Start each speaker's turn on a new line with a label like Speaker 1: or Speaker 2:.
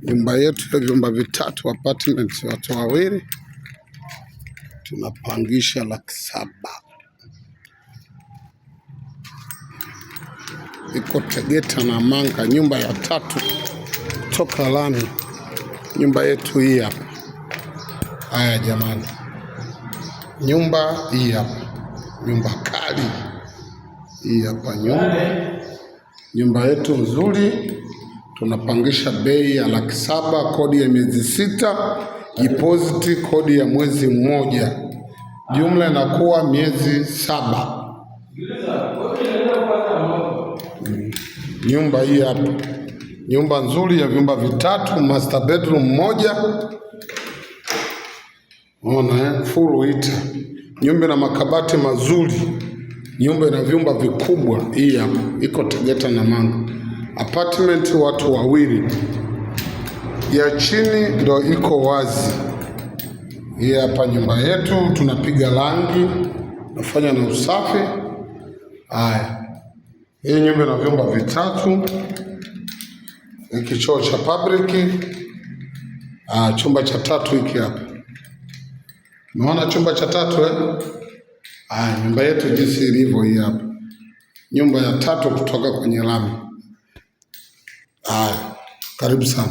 Speaker 1: Nyumba yetu ya vyumba vitatu, apartment, watu wawili, tunapangisha Laki7. Iko Tegeta na Manga, nyumba ya tatu toka lami. Nyumba yetu hii hapa. Haya jamani, nyumba hii hapa, nyumba kali hii hapa. Nyumba yetu nzuri, tunapangisha bei ya Laki7, kodi ya miezi 6, deposit kodi ya mwezi mmoja, jumla inakuwa miezi 7. Nyumba hii hapa, nyumba nzuri ya vyumba vitatu, master bedroom moja. Unaona, full heater. Nyumba na makabati mazuri, nyumba ina vyumba vikubwa. Hii hapa iko Tegeta na Manga, apartment watu wawili, ya chini ndo iko wazi. Hii hapa nyumba yetu, tunapiga rangi, nafanya na usafi. Haya, hii nyumba ina vyumba vitatu, hiki choo cha public. Chumba cha tatu hiki hapa. Unaona chumba cha tatu nyumba yetu jinsi ilivyo hii hapa. Nyumba ya tatu kutoka kwenye lami. Karibu sana.